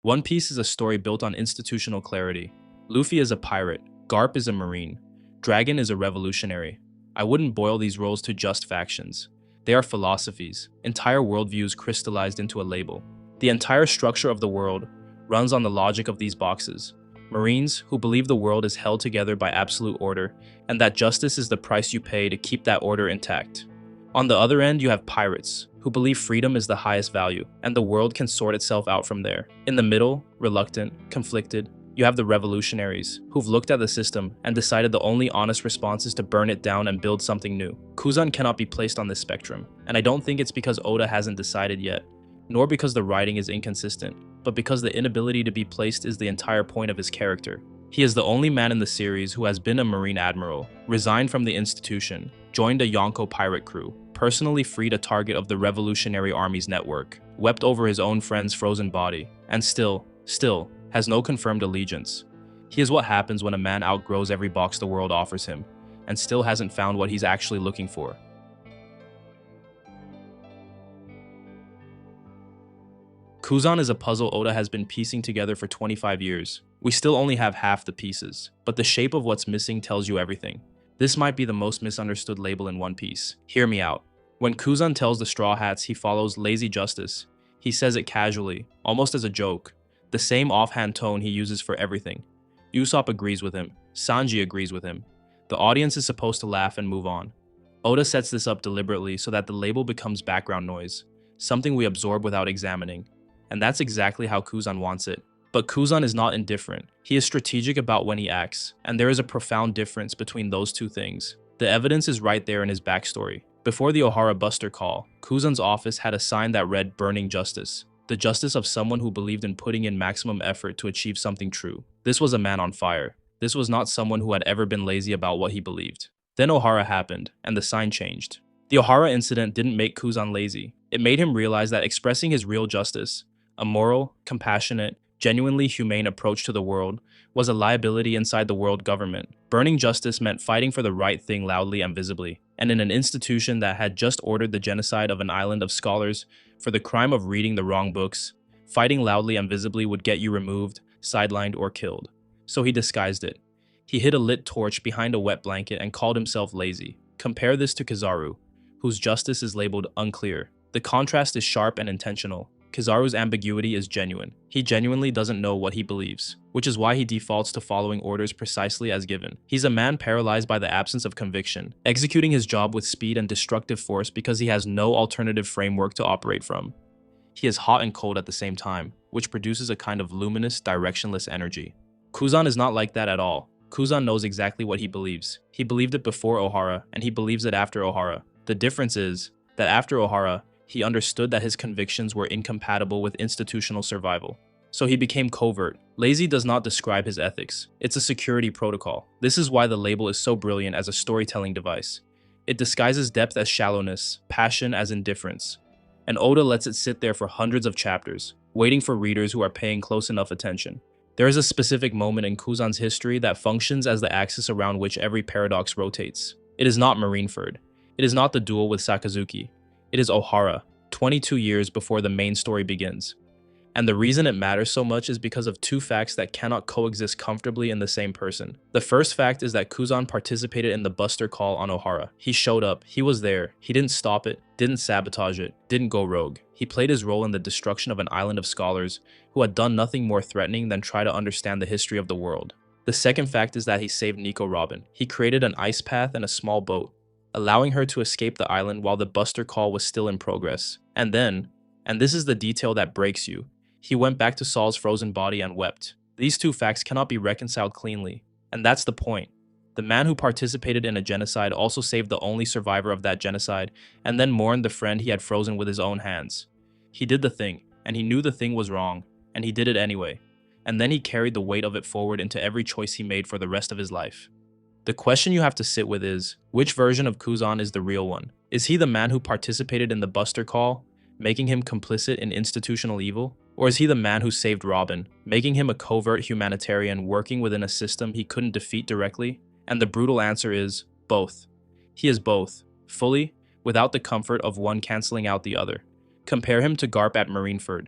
One Piece is a story built on institutional clarity. Luffy is a pirate, Garp is a marine, Dragon is a revolutionary. I wouldn't boil these roles to just factions. They are philosophies, entire worldviews crystallized into a label. The entire structure of the world runs on the logic of these boxes. Marines, who believe the world is held together by absolute order, and that justice is the price you pay to keep that order intact. On the other end, you have pirates, who believe freedom is the highest value, and the world can sort itself out from there. In the middle, reluctant, conflicted, you have the revolutionaries, who've looked at the system and decided the only honest response is to burn it down and build something new. Kuzan cannot be placed on this spectrum, and I don't think it's because Oda hasn't decided yet, nor because the writing is inconsistent, but because the inability to be placed is the entire point of his character. He is the only man in the series who has been a Marine Admiral, resigned from the institution, joined a Yonko pirate crew, personally freed a target of the Revolutionary Army's network, wept over his own friend's frozen body, and still has no confirmed allegiance. He is what happens when a man outgrows every box the world offers him, and still hasn't found what he's actually looking for. Kuzan is a puzzle Oda has been piecing together for 25 years. We still only have half the pieces, but the shape of what's missing tells you everything. This might be the most misunderstood label in One Piece. Hear me out. When Kuzan tells the Straw Hats he follows lazy justice, he says it casually, almost as a joke, the same offhand tone he uses for everything. Usopp agrees with him, Sanji agrees with him. The audience is supposed to laugh and move on. Oda sets this up deliberately so that the label becomes background noise, something we absorb without examining. And that's exactly how Kuzan wants it. But Kuzan is not indifferent. He is strategic about when he acts, and there is a profound difference between those two things. The evidence is right there in his backstory. Before the Ohara Buster call, Kuzan's office had a sign that read "Burning Justice," the justice of someone who believed in putting in maximum effort to achieve something true. This was a man on fire. This was not someone who had ever been lazy about what he believed. Then Ohara happened, and the sign changed. The Ohara incident didn't make Kuzan lazy. It made him realize that expressing his real justice, a moral, compassionate, genuinely humane approach to the world, was a liability inside the world government. Burning justice meant fighting for the right thing loudly and visibly, and in an institution that had just ordered the genocide of an island of scholars for the crime of reading the wrong books, fighting loudly and visibly would get you removed, sidelined, or killed. So he disguised it. He hid a lit torch behind a wet blanket and called himself lazy. Compare this to Kizaru, whose justice is labeled unclear. The contrast is sharp and intentional. Kizaru's ambiguity is genuine. He genuinely doesn't know what he believes, which is why he defaults to following orders precisely as given. He's a man paralyzed by the absence of conviction, executing his job with speed and destructive force because he has no alternative framework to operate from. He is hot and cold at the same time, which produces a kind of luminous, directionless energy. Kuzan is not like that at all. Kuzan knows exactly what he believes. He believed it before Ohara, and he believes it after Ohara. The difference is that after Ohara, he understood that his convictions were incompatible with institutional survival. So he became covert. Lazy does not describe his ethics. It's a security protocol. This is why the label is so brilliant as a storytelling device. It disguises depth as shallowness, passion as indifference. And Oda lets it sit there for hundreds of chapters, waiting for readers who are paying close enough attention. There is a specific moment in Kuzan's history that functions as the axis around which every paradox rotates. It is not Marineford. It is not the duel with Sakazuki. It is Ohara, 22 years before the main story begins. And the reason it matters so much is because of two facts that cannot coexist comfortably in the same person. The first fact is that Kuzan participated in the Buster call on Ohara. He showed up, he was there, he didn't stop it, didn't sabotage it, didn't go rogue. He played his role in the destruction of an island of scholars who had done nothing more threatening than try to understand the history of the world. The second fact is that he saved Nico Robin. He created an ice path and a small boat, allowing her to escape the island while the Buster call was still in progress. And then, and this is the detail that breaks you, he went back to Saul's frozen body and wept. These two facts cannot be reconciled cleanly, and that's the point. The man who participated in a genocide also saved the only survivor of that genocide, and then mourned the friend he had frozen with his own hands. He did the thing, and he knew the thing was wrong, and he did it anyway. And then he carried the weight of it forward into every choice he made for the rest of his life. The question you have to sit with is, which version of Kuzan is the real one? Is he the man who participated in the Buster call, making him complicit in institutional evil? Or is he the man who saved Robin, making him a covert humanitarian working within a system he couldn't defeat directly? And the brutal answer is both. He is both, fully, without the comfort of one canceling out the other. Compare him to Garp at Marineford.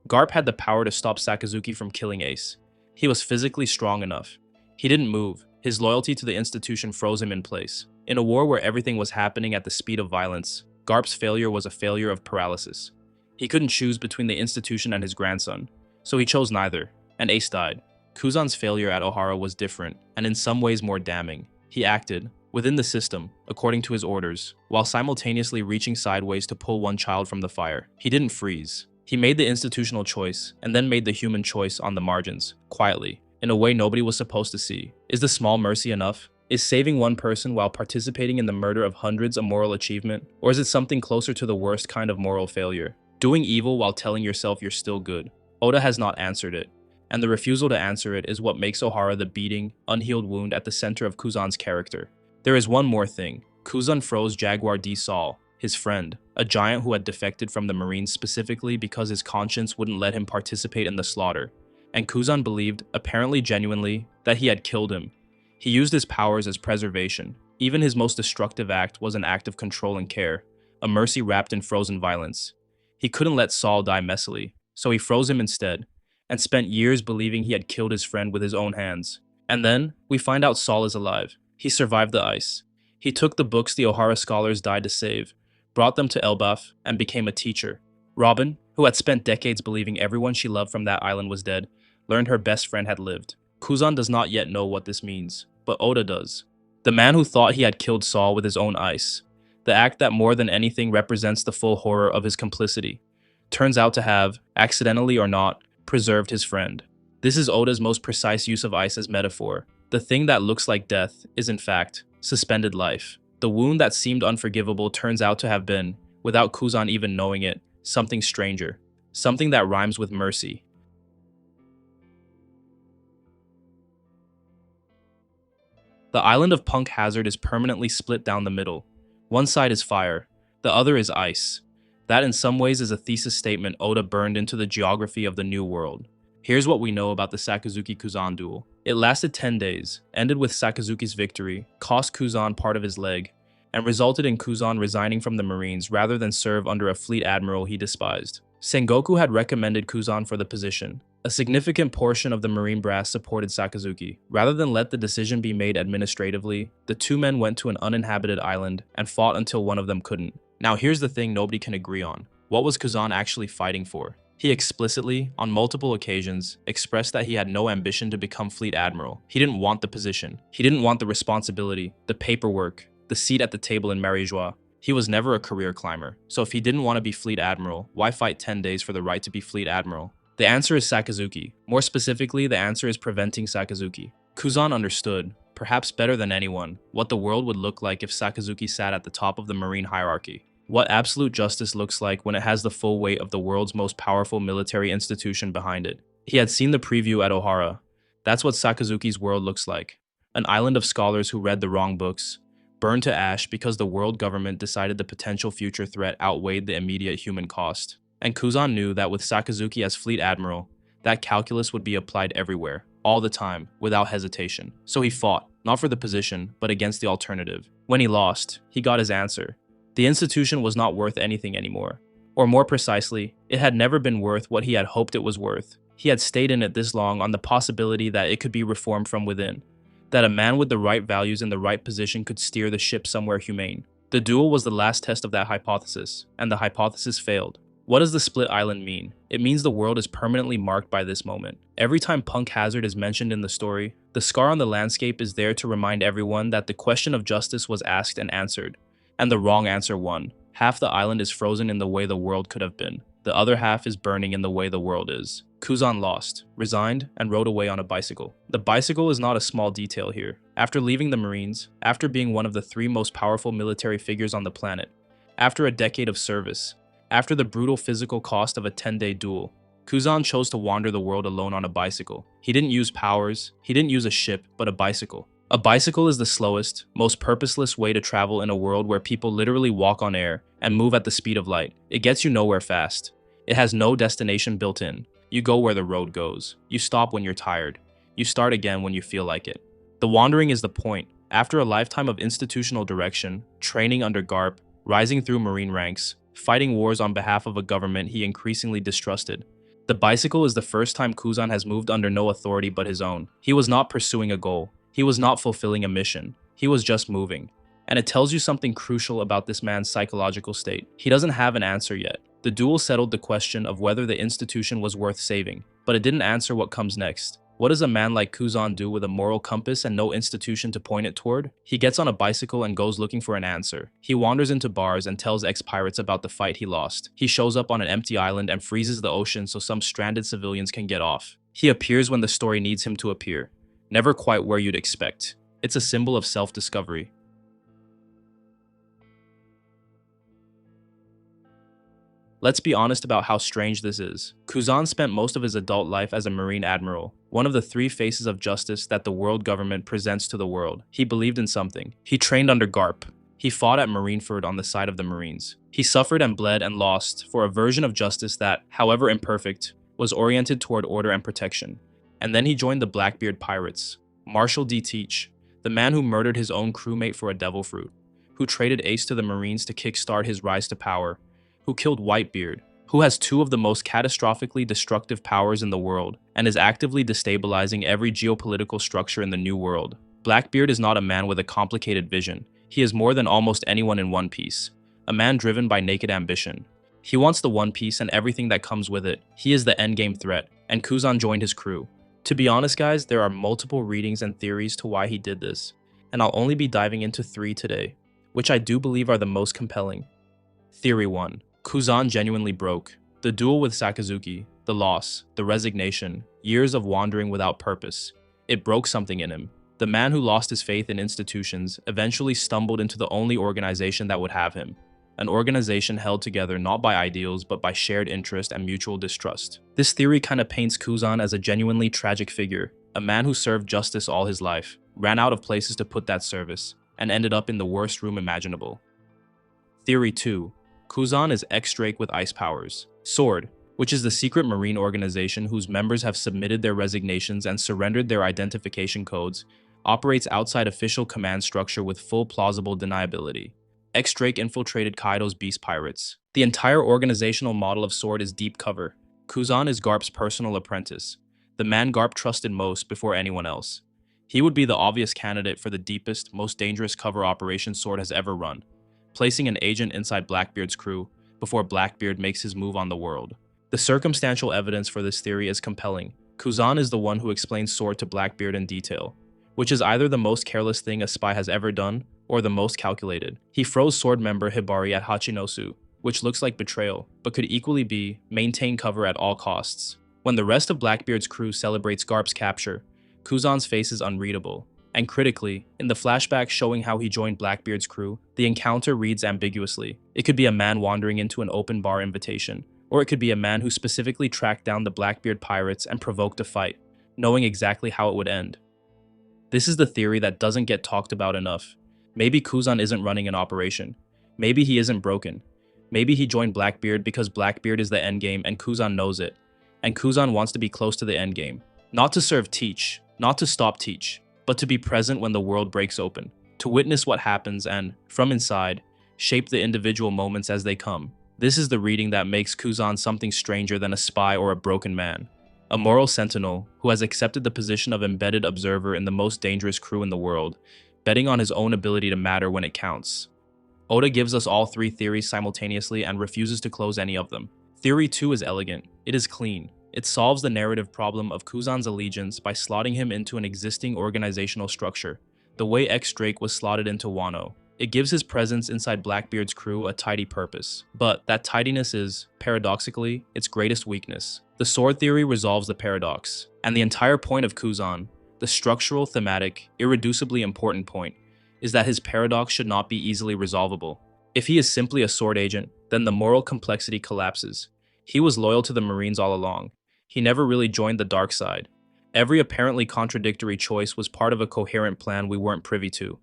Garp had the power to stop Sakazuki from killing Ace. He was physically strong enough. He didn't move. His loyalty to the institution froze him in place. In a war where everything was happening at the speed of violence, Garp's failure was a failure of paralysis. He couldn't choose between the institution and his grandson, so he chose neither, and Ace died. Kuzan's failure at Ohara was different, and in some ways more damning. He acted, within the system, according to his orders, while simultaneously reaching sideways to pull one child from the fire. He didn't freeze. He made the institutional choice, and then made the human choice on the margins, quietly, in a way nobody was supposed to see. Is the small mercy enough? Is saving one person while participating in the murder of hundreds a moral achievement? Or is it something closer to the worst kind of moral failure? Doing evil while telling yourself you're still good? Oda has not answered it, and the refusal to answer it is what makes Ohara the beating, unhealed wound at the center of Kuzan's character. There is one more thing. Kuzan froze Jaguar D. Saul, his friend, a giant who had defected from the Marines specifically because his conscience wouldn't let him participate in the slaughter. And Kuzan believed, apparently genuinely, that he had killed him. He used his powers as preservation. Even his most destructive act was an act of control and care, a mercy wrapped in frozen violence. He couldn't let Saul die messily, so he froze him instead, and spent years believing he had killed his friend with his own hands. And then, we find out Saul is alive. He survived the ice. He took the books the Ohara scholars died to save, brought them to Elbaf, and became a teacher. Robin, who had spent decades believing everyone she loved from that island was dead, learned her best friend had lived. Kuzan does not yet know what this means, but Oda does. The man who thought he had killed Saul with his own ice, the act that more than anything represents the full horror of his complicity, turns out to have, accidentally or not, preserved his friend. This is Oda's most precise use of ice as metaphor. The thing that looks like death is in fact suspended life. The wound that seemed unforgivable turns out to have been, without Kuzan even knowing it, something stranger. Something that rhymes with mercy. The island of Punk Hazard is permanently split down the middle. One side is fire, the other is ice. That in some ways is a thesis statement Oda burned into the geography of the New World. Here's what we know about the Sakazuki-Kuzan duel. It lasted 10 days, ended with Sakazuki's victory, cost Kuzan part of his leg, and resulted in Kuzan resigning from the Marines rather than serve under a fleet admiral he despised. Sengoku had recommended Kuzan for the position. A significant portion of the Marine brass supported Sakazuki. Rather than let the decision be made administratively, the two men went to an uninhabited island and fought until one of them couldn't. Now here's the thing nobody can agree on. What was Kuzan actually fighting for? He explicitly, on multiple occasions, expressed that he had no ambition to become fleet admiral. He didn't want the position. He didn't want the responsibility, the paperwork, the seat at the table in Marie-Joie. He was never a career climber. So if he didn't want to be fleet admiral, why fight 10 days for the right to be fleet admiral? The answer is Sakazuki. More specifically, the answer is preventing Sakazuki. Kuzan understood, perhaps better than anyone, what the world would look like if Sakazuki sat at the top of the Marine hierarchy. What absolute justice looks like when it has the full weight of the world's most powerful military institution behind it. He had seen the preview at Ohara. That's what Sakazuki's world looks like. An island of scholars who read the wrong books, burned to ash because the world government decided the potential future threat outweighed the immediate human cost. And Kuzan knew that with Sakazuki as fleet admiral, that calculus would be applied everywhere, all the time, without hesitation. So he fought, not for the position, but against the alternative. When he lost, he got his answer. The institution was not worth anything anymore. Or more precisely, it had never been worth what he had hoped it was worth. He had stayed in it this long on the possibility that it could be reformed from within. That a man with the right values in the right position could steer the ship somewhere humane. The duel was the last test of that hypothesis, and the hypothesis failed. What does the split island mean? It means the world is permanently marked by this moment. Every time Punk Hazard is mentioned in the story, the scar on the landscape is there to remind everyone that the question of justice was asked and answered, and the wrong answer won. Half the island is frozen in the way the world could have been. The other half is burning in the way the world is. Kuzan lost, resigned, and rode away on a bicycle. The bicycle is not a small detail here. After leaving the Marines, after being one of the 3 most powerful military figures on the planet, after a decade of service, after the brutal physical cost of a 10-day duel, Kuzan chose to wander the world alone on a bicycle. He didn't use powers, he didn't use a ship, but a bicycle. A bicycle is the slowest, most purposeless way to travel in a world where people literally walk on air and move at the speed of light. It gets you nowhere fast. It has no destination built in. You go where the road goes. You stop when you're tired. You start again when you feel like it. The wandering is the point. After a lifetime of institutional direction, training under Garp, rising through Marine ranks, fighting wars on behalf of a government he increasingly distrusted, The bicycle is the first time Kuzan has moved under no authority but his own. He was not pursuing a goal. He was not fulfilling a mission. He was just moving. And it tells you something crucial about this man's psychological state. He doesn't have an answer yet. The duel settled the question of whether the institution was worth saving, but it didn't answer what comes next. What does a man like Kuzan do with a moral compass and no institution to point it toward? He gets on a bicycle and goes looking for an answer. He wanders into bars and tells ex-pirates about the fight he lost. He shows up on an empty island and freezes the ocean so some stranded civilians can get off. He appears when the story needs him to appear, never quite where you'd expect. It's a symbol of self-discovery. Let's be honest about how strange this is. Kuzan spent most of his adult life as a Marine admiral, one of the three faces of justice that the world government presents to the world. He believed in something. He trained under Garp. He fought at Marineford on the side of the Marines. He suffered and bled and lost for a version of justice that, however imperfect, was oriented toward order and protection. And then he joined the Blackbeard Pirates. Marshal D. Teach, the man who murdered his own crewmate for a devil fruit, who traded Ace to the Marines to kickstart his rise to power, who killed Whitebeard, who has two of the most catastrophically destructive powers in the world, and is actively destabilizing every geopolitical structure in the New World. Blackbeard is not a man with a complicated vision. He is more than almost anyone in One Piece, a man driven by naked ambition. He wants the One Piece and everything that comes with it. He is the endgame threat, and Kuzan joined his crew. To be honest, guys, there are multiple readings and theories to why he did this, and I'll only be diving into 3 today, which I do believe are the most compelling. Theory 1. Kuzan genuinely broke. The duel with Sakazuki, the loss, the resignation, years of wandering without purpose. It broke something in him. The man who lost his faith in institutions eventually stumbled into the only organization that would have him. An organization held together not by ideals but by shared interest and mutual distrust. This theory kind of paints Kuzan as a genuinely tragic figure, a man who served justice all his life, ran out of places to put that service, and ended up in the worst room imaginable. Theory 2. Kuzan is ex-Drake with ice powers. SWORD, which is the secret marine organization whose members have submitted their resignations and surrendered their identification codes, operates outside official command structure with full plausible deniability. Ex-Drake infiltrated Kaido's Beast Pirates. The entire organizational model of SWORD is deep cover. Kuzan is Garp's personal apprentice, the man Garp trusted most before anyone else. He would be the obvious candidate for the deepest, most dangerous cover operation SWORD has ever run, placing an agent inside Blackbeard's crew before Blackbeard makes his move on the world. The circumstantial evidence for this theory is compelling. Kuzan is the one who explains SWORD to Blackbeard in detail, which is either the most careless thing a spy has ever done or the most calculated. He froze SWORD member Hibari at Hachinosu, which looks like betrayal, but could equally be maintain cover at all costs. When the rest of Blackbeard's crew celebrates Garp's capture, Kuzan's face is unreadable. And critically, in the flashback showing how he joined Blackbeard's crew, the encounter reads ambiguously. It could be a man wandering into an open bar invitation, or it could be a man who specifically tracked down the Blackbeard pirates and provoked a fight, knowing exactly how it would end. This is the theory that doesn't get talked about enough. Maybe Kuzan isn't running an operation. Maybe he isn't broken. Maybe he joined Blackbeard because Blackbeard is the endgame and Kuzan knows it. And Kuzan wants to be close to the endgame. Not to serve Teach, not to stop Teach, but to be present when the world breaks open, to witness what happens and, from inside, shape the individual moments as they come. This is the reading that makes Kuzan something stranger than a spy or a broken man. A moral sentinel who has accepted the position of embedded observer in the most dangerous crew in the world, betting on his own ability to matter when it counts. Oda gives us all 3 theories simultaneously and refuses to close any of them. Theory 2 is elegant. It is clean. It solves the narrative problem of Kuzan's allegiance by slotting him into an existing organizational structure, the way ex-Drake was slotted into Wano. It gives his presence inside Blackbeard's crew a tidy purpose. But that tidiness is, paradoxically, its greatest weakness. The SWORD theory resolves the paradox, and the entire point of Kuzan, the structural, thematic, irreducibly important point, is that his paradox should not be easily resolvable. If he is simply a SWORD agent, then the moral complexity collapses. He was loyal to the Marines all along. He never really joined the dark side. Every apparently contradictory choice was part of a coherent plan we weren't privy to.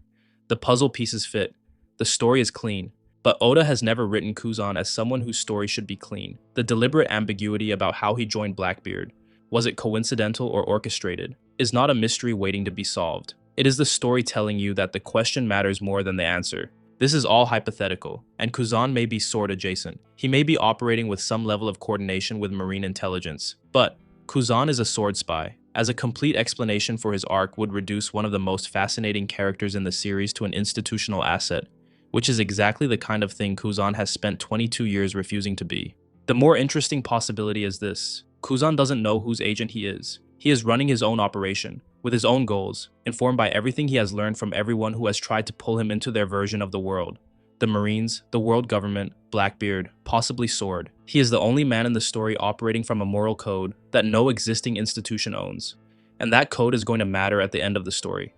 The puzzle pieces fit. The story is clean. But Oda has never written Kuzan as someone whose story should be clean. The deliberate ambiguity about how he joined Blackbeard, was it coincidental or orchestrated, is not a mystery waiting to be solved. It is the story telling you that the question matters more than the answer. This is all hypothetical, and Kuzan may be sword adjacent. He may be operating with some level of coordination with marine intelligence. But Kuzan is a sword spy. As a complete explanation for his arc would reduce one of the most fascinating characters in the series to an institutional asset, which is exactly the kind of thing Kuzan has spent 22 years refusing to be. The more interesting possibility is this. Kuzan doesn't know whose agent he is. He is running his own operation, with his own goals, informed by everything he has learned from everyone who has tried to pull him into their version of the world. The Marines, the world government, Blackbeard, possibly Sword. He is the only man in the story operating from a moral code that no existing institution owns. And that code is going to matter at the end of the story.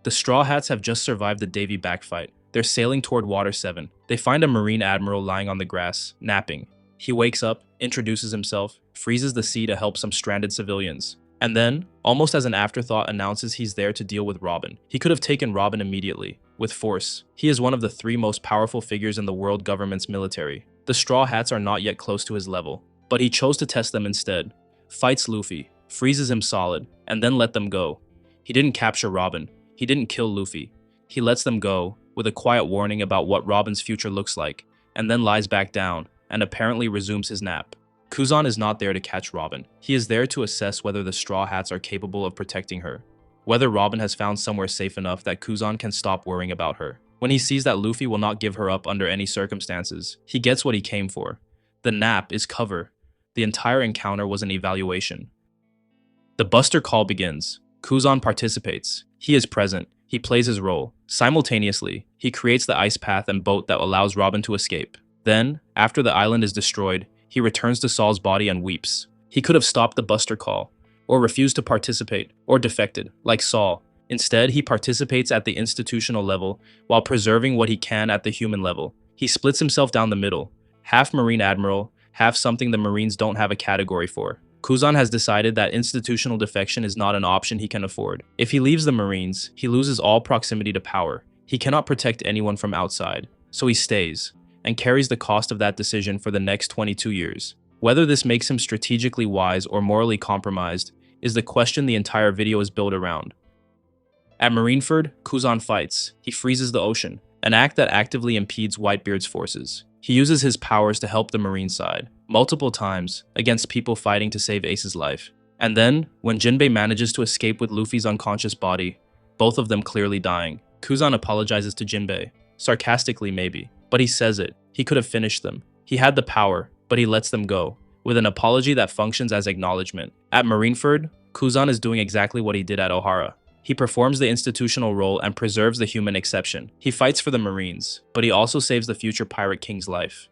The Straw Hats have just survived the Davy backfight. They're sailing toward Water 7. They find a Marine Admiral lying on the grass, napping. He wakes up, introduces himself, freezes the sea to help some stranded civilians, and then, almost as an afterthought, announces he's there to deal with Robin. He could have taken Robin immediately, with force. He is one of the 3 most powerful figures in the world government's military. The Straw Hats are not yet close to his level, but he chose to test them instead. Fights Luffy, freezes him solid, and then let them go. He didn't capture Robin. He didn't kill Luffy. He lets them go, with a quiet warning about what Robin's future looks like, and then lies back down, and apparently resumes his nap. Kuzan is not there to catch Robin. He is there to assess whether the Straw Hats are capable of protecting her, whether Robin has found somewhere safe enough that Kuzan can stop worrying about her. When he sees that Luffy will not give her up under any circumstances, he gets what he came for. The nap is cover. The entire encounter was an evaluation. The Buster Call begins. Kuzan participates. He is present. He plays his role. Simultaneously, he creates the ice path and boat that allows Robin to escape. Then, after the island is destroyed, he returns to Saul's body and weeps. He could have stopped the Buster Call, or refused to participate, or defected, like Saul. Instead, he participates at the institutional level, while preserving what he can at the human level. He splits himself down the middle, half Marine Admiral, half something the Marines don't have a category for. Kuzan has decided that institutional defection is not an option he can afford. If he leaves the Marines, he loses all proximity to power. He cannot protect anyone from outside, so he stays, and carries the cost of that decision for the next 22 years. Whether this makes him strategically wise or morally compromised is the question the entire video is built around. At Marineford, Kuzan fights. He freezes the ocean, an act that actively impedes Whitebeard's forces. He uses his powers to help the Marine side, multiple times, against people fighting to save Ace's life. And then, when Jinbei manages to escape with Luffy's unconscious body, both of them clearly dying, Kuzan apologizes to Jinbei. Sarcastically maybe, but he says it. He could have finished them. He had the power, but he lets them go, with an apology that functions as acknowledgement. At Marineford, Kuzan is doing exactly what he did at Ohara. He performs the institutional role and preserves the human exception. He fights for the Marines, but he also saves the future Pirate King's life.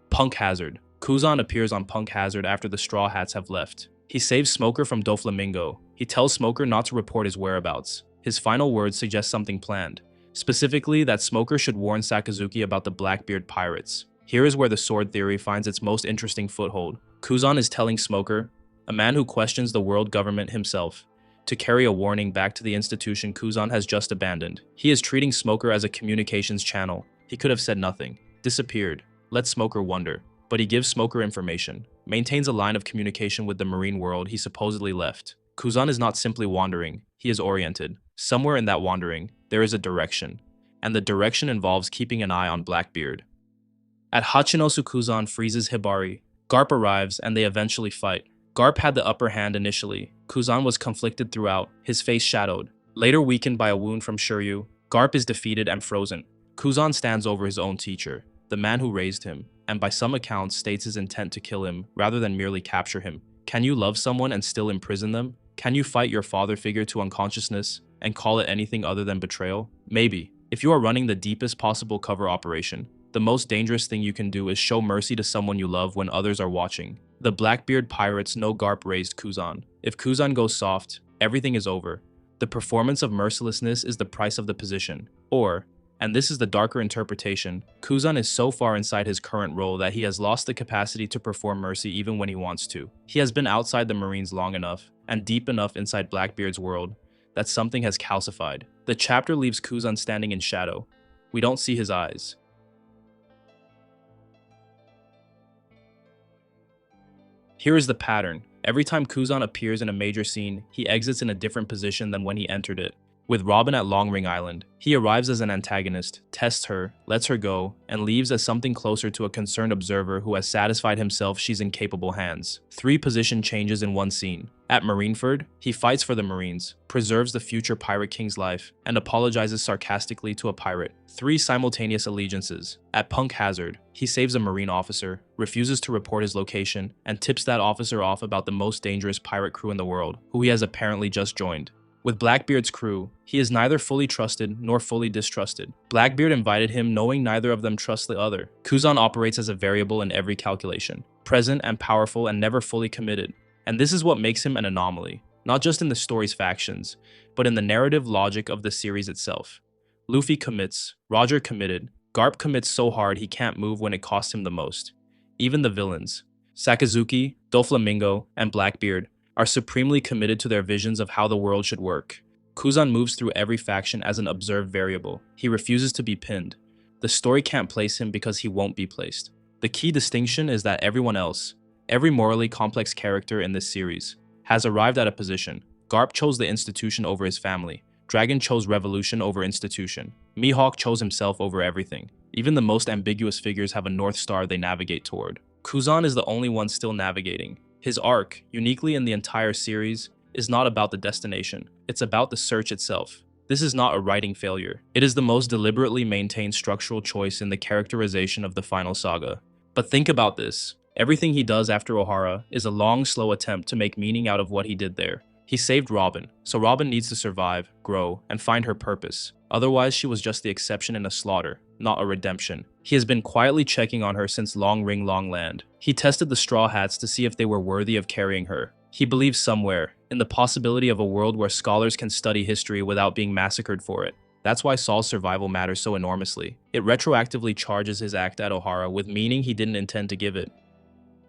Punk Hazard. Kuzan appears on Punk Hazard after the Straw Hats have left. He saves Smoker from Doflamingo. He tells Smoker not to report his whereabouts. His final words suggest something planned, specifically that Smoker should warn Sakazuki about the Blackbeard pirates. Here is where the sword theory finds its most interesting foothold. Kuzan is telling Smoker, a man who questions the world government himself, to carry a warning back to the institution Kuzan has just abandoned. He is treating Smoker as a communications channel. He could have said nothing, disappeared, let Smoker wonder, but he gives Smoker information, maintains a line of communication with the marine world he supposedly left. Kuzan is not simply wandering, he is oriented. Somewhere in that wandering, there is a direction, and the direction involves keeping an eye on Blackbeard. At Hachinosu, Kuzan freezes Hibari. Garp arrives and they eventually fight. Garp had the upper hand initially. Kuzan was conflicted throughout, his face shadowed. Later weakened by a wound from Shiryu, Garp is defeated and frozen. Kuzan stands over his own teacher, the man who raised him, and by some accounts states his intent to kill him rather than merely capture him. Can you love someone and still imprison them? Can you fight your father figure to unconsciousness and call it anything other than betrayal? Maybe. If you are running the deepest possible cover operation, the most dangerous thing you can do is show mercy to someone you love when others are watching. The Blackbeard pirates know Garp raised Kuzan. If Kuzan goes soft, everything is over. The performance of mercilessness is the price of the position. Or, and this is the darker interpretation, Kuzan is so far inside his current role that he has lost the capacity to perform mercy even when he wants to. He has been outside the Marines long enough, and deep enough inside Blackbeard's world, that something has calcified. The chapter leaves Kuzan standing in shadow. We don't see his eyes. Here is the pattern. Every time Kuzan appears in a major scene, he exits in a different position than when he entered it. With Robin at Long Ring Island, he arrives as an antagonist, tests her, lets her go, and leaves as something closer to a concerned observer who has satisfied himself she's in capable hands. 3 position changes in one scene. At Marineford, he fights for the Marines, preserves the future Pirate King's life, and apologizes sarcastically to a pirate. 3 simultaneous allegiances. At Punk Hazard, he saves a Marine officer, refuses to report his location, and tips that officer off about the most dangerous pirate crew in the world, who he has apparently just joined. With Blackbeard's crew, he is neither fully trusted nor fully distrusted. Blackbeard invited him knowing neither of them trusts the other. Kuzan operates as a variable in every calculation, present and powerful and never fully committed. And this is what makes him an anomaly, not just in the story's factions, but in the narrative logic of the series itself. Luffy commits, Roger committed, Garp commits so hard he can't move when it costs him the most. Even the villains, Sakazuki, Doflamingo, and Blackbeard, are supremely committed to their visions of how the world should work. Kuzan moves through every faction as an observed variable. He refuses to be pinned. The story can't place him because he won't be placed. The key distinction is that everyone else, every morally complex character in this series, has arrived at a position. Garp chose the institution over his family. Dragon chose revolution over institution. Mihawk chose himself over everything. Even the most ambiguous figures have a North Star they navigate toward. Kuzan is the only one still navigating. His arc, uniquely in the entire series, is not about the destination. It's about the search itself. This is not a writing failure. It is the most deliberately maintained structural choice in the characterization of the final saga. But think about this. Everything he does after Ohara is a long, slow attempt to make meaning out of what he did there. He saved Robin, so Robin needs to survive, grow, and find her purpose. Otherwise, she was just the exception in a slaughter, not a redemption. He has been quietly checking on her since Long Ring Long Land. He tested the Straw Hats to see if they were worthy of carrying her. He believes somewhere in the possibility of a world where scholars can study history without being massacred for it. That's why Saul's survival matters so enormously. It retroactively charges his act at Ohara with meaning he didn't intend to give it.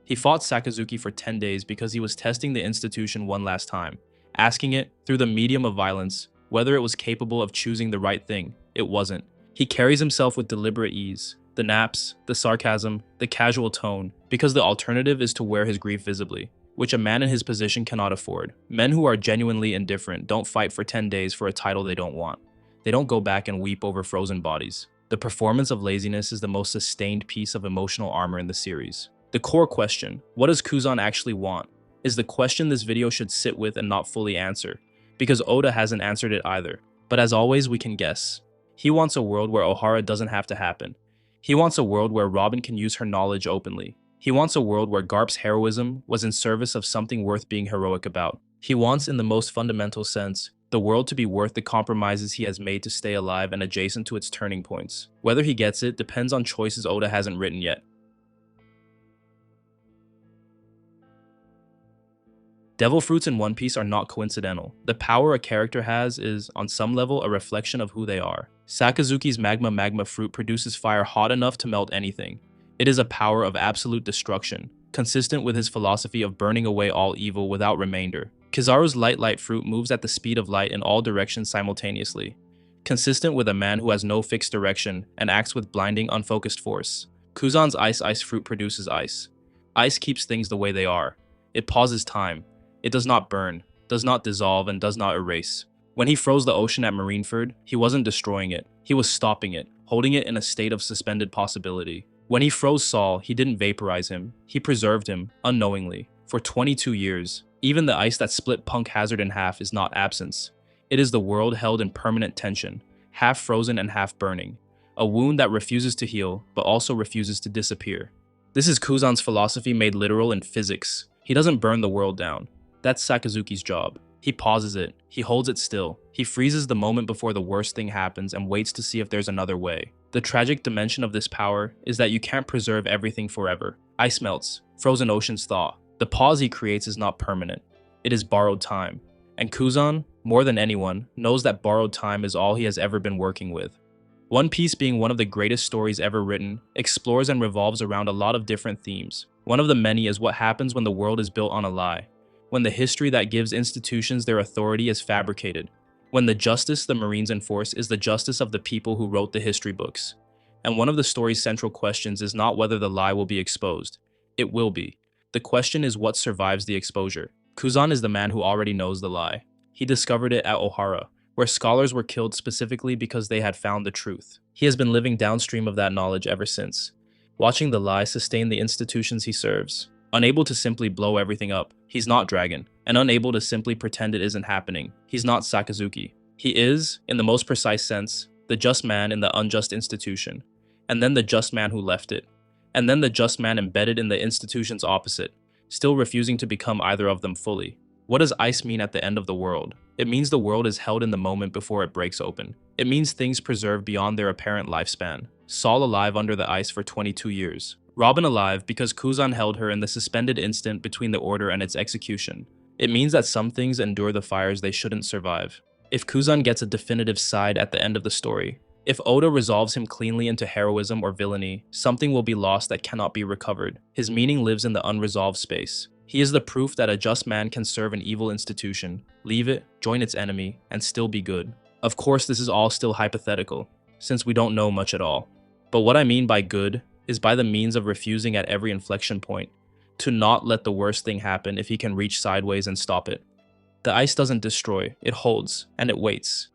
He fought Sakazuki for 10 days because he was testing the institution one last time, asking it, through the medium of violence, whether it was capable of choosing the right thing. It wasn't. He carries himself with deliberate ease, the naps, the sarcasm, the casual tone, because the alternative is to wear his grief visibly, which a man in his position cannot afford. Men who are genuinely indifferent don't fight for 10 days for a title they don't want. They don't go back and weep over frozen bodies. The performance of laziness is the most sustained piece of emotional armor in the series. The core question, what does Kuzan actually want, is the question this video should sit with and not fully answer, because Oda hasn't answered it either. But as always, we can guess. He wants a world where Ohara doesn't have to happen. He wants a world where Robin can use her knowledge openly. He wants a world where Garp's heroism was in service of something worth being heroic about. He wants, in the most fundamental sense, the world to be worth the compromises he has made to stay alive and adjacent to its turning points. Whether he gets it depends on choices Oda hasn't written yet. Devil fruits in One Piece are not coincidental. The power a character has is, on some level, a reflection of who they are. Sakazuki's magma fruit produces fire hot enough to melt anything. It is a power of absolute destruction, consistent with his philosophy of burning away all evil without remainder. Kizaru's light fruit moves at the speed of light in all directions simultaneously, consistent with a man who has no fixed direction and acts with blinding, unfocused force. Kuzan's ice fruit produces ice. Ice keeps things the way they are. It pauses time. It does not burn, does not dissolve, and does not erase. When he froze the ocean at Marineford, he wasn't destroying it. He was stopping it, holding it in a state of suspended possibility. When he froze Saul, he didn't vaporize him. He preserved him, unknowingly, for 22 years. Even the ice that split Punk Hazard in half is not absence. It is the world held in permanent tension, half frozen and half burning. A wound that refuses to heal, but also refuses to disappear. This is Kuzan's philosophy made literal in physics. He doesn't burn the world down. That's Sakazuki's job. He pauses it. He holds it still. He freezes the moment before the worst thing happens and waits to see if there's another way. The tragic dimension of this power is that you can't preserve everything forever. Ice melts. Frozen oceans thaw. The pause he creates is not permanent. It is borrowed time. And Kuzan, more than anyone, knows that borrowed time is all he has ever been working with. One Piece, being one of the greatest stories ever written, explores and revolves around a lot of different themes. One of the many is what happens when the world is built on a lie. When the history that gives institutions their authority is fabricated. When the justice the Marines enforce is the justice of the people who wrote the history books. And one of the story's central questions is not whether the lie will be exposed. It will be. The question is what survives the exposure. Kuzan is the man who already knows the lie. He discovered it at Ohara, where scholars were killed specifically because they had found the truth. He has been living downstream of that knowledge ever since, watching the lie sustain the institutions he serves. Unable to simply blow everything up, he's not Dragon, and unable to simply pretend it isn't happening, he's not Sakazuki. He is, in the most precise sense, the just man in the unjust institution, and then the just man who left it, and then the just man embedded in the institution's opposite, still refusing to become either of them fully. What does ice mean at the end of the world? It means the world is held in the moment before it breaks open. It means things preserved beyond their apparent lifespan. Saul alive under the ice for 22 years. Robin alive because Kuzan held her in the suspended instant between the order and its execution. It means that some things endure the fires they shouldn't survive. If Kuzan gets a definitive side at the end of the story, if Oda resolves him cleanly into heroism or villainy, something will be lost that cannot be recovered. His meaning lives in the unresolved space. He is the proof that a just man can serve an evil institution, leave it, join its enemy, and still be good. Of course, this is all still hypothetical, since we don't know much at all. But what I mean by good is by the means of refusing at every inflection point, to not let the worst thing happen if he can reach sideways and stop it. The ice doesn't destroy, it holds, and it waits.